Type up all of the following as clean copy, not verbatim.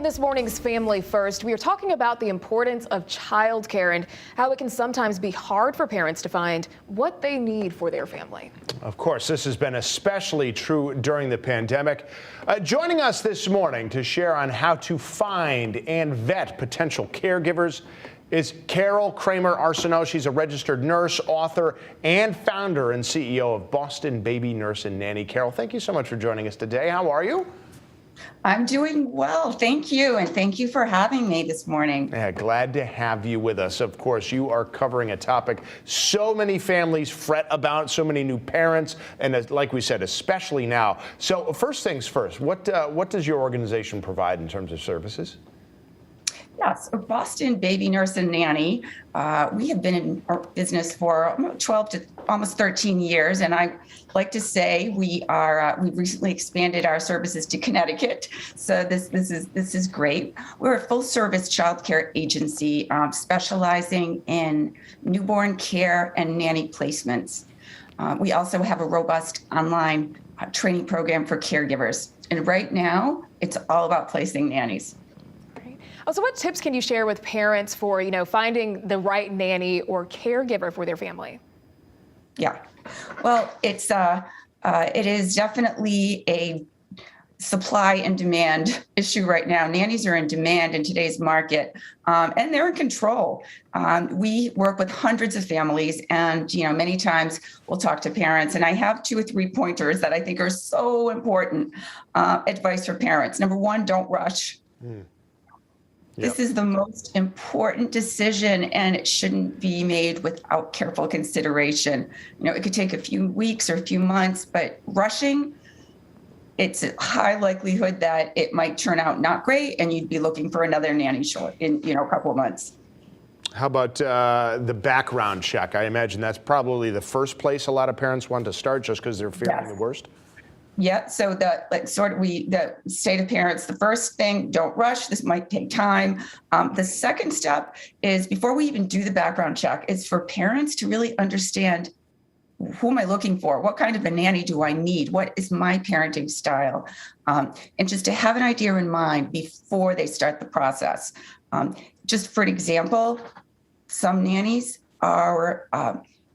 on this morning's Family First, we are talking about the importance of childcare and how it can sometimes be hard for parents to find what they need for their family. Of course, this has been especially true during the pandemic. Joining us this morning to share on how to find and vet potential caregivers is Carol Kramer-Arsenault. She's a registered nurse, author, and founder and CEO of Boston Baby Nurse and Nanny. Carol, thank you so much for joining us today. How are you? I'm doing well, thank you, and thank you for having me this morning. Yeah, glad to have you with us. Of course, you are covering a topic so many families fret about, so many new parents, and like we said, especially now. So first things first, what does your organization provide in terms of services? Yes, Boston Baby Nurse and Nanny. We have been in our business for 12 to almost 13 years, and I like to say we've recently expanded our services to Connecticut. So this is great. We're a full-service childcare agency specializing in newborn care and nanny placements. We also have a robust online training program for caregivers, and right now it's all about placing nannies. So what tips can you share with parents for, finding the right nanny or caregiver for their family? Yeah, well, it is definitely a supply and demand issue right now. Nannies are in demand in today's market, and they're in control. We work with hundreds of families, and many times we'll talk to parents, and I have 2 or 3 pointers that I think are so important. Advice for parents: number one, don't rush. This is the most important decision, and it shouldn't be made without careful consideration. It could take a few weeks or a few months, but rushing, it's a high likelihood that it might turn out not great, and you'd be looking for another nanny in a couple of months. How about the background check? I imagine that's probably the first place a lot of parents want to start, just because they're fearing the worst. Yeah, so the state of parents, the first thing, don't rush. This might take time. The second step is, before we even do the background check, is for parents to really understand, who am I looking for? What kind of a nanny do I need? What is my parenting style? And just to have an idea in mind before they start the process. Just for an example, some nannies are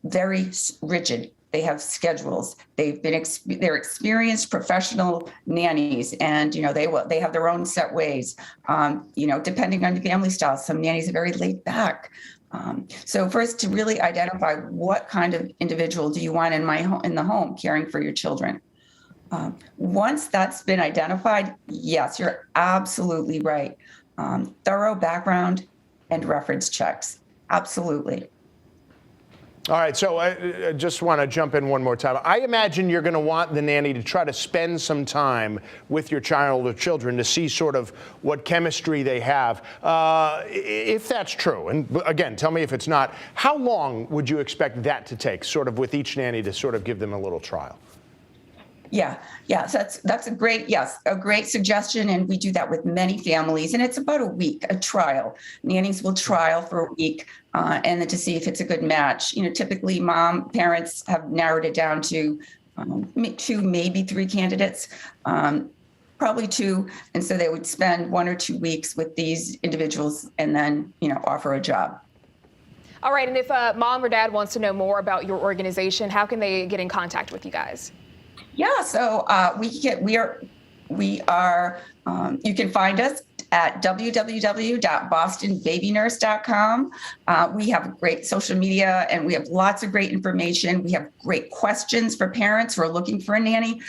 very rigid. They have schedules. They're experienced professional nannies, and they have their own set ways. Depending on the family style, some nannies are very laid back. So first, to really identify what kind of individual do you want in the home caring for your children. Once that's been identified, yes, you're absolutely right. Thorough background and reference checks, absolutely. All right, so I just want to jump in one more time. I imagine you're going to want the nanny to try to spend some time with your child or children to see sort of what chemistry they have. If that's true, and again, tell me if it's not, how long would you expect that to take, sort of with each nanny, to sort of give them a little trial? Yeah. So that's a great suggestion, and we do that with many families, and it's about a week, a trial. Nannies will trial for a week, and then to see if it's a good match. Typically parents have narrowed it down to 2, maybe 3 candidates, probably 2, and so they would spend 1 or 2 weeks with these individuals and then offer a job. All right, and if mom or dad wants to know more about your organization, how can they get in contact with you guys? Yeah, so you can find us at www.bostonbabynurse.com. We have great social media, and we have lots of great information. We have great questions for parents who are looking for a nanny.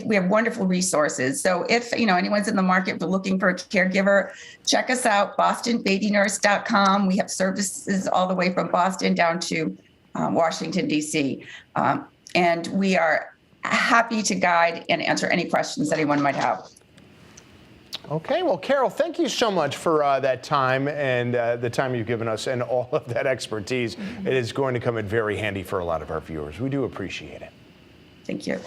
We have wonderful resources. So if anyone's in the market for looking for a caregiver, check us out, bostonbabynurse.com. We have services all the way from Boston down to Washington, D.C. And we are happy to guide and answer any questions anyone might have. Okay, well, Carol, thank you so much for that time and the time you've given us and all of that expertise. It is going to come in very handy for a lot of our viewers. We do appreciate it. Thank you.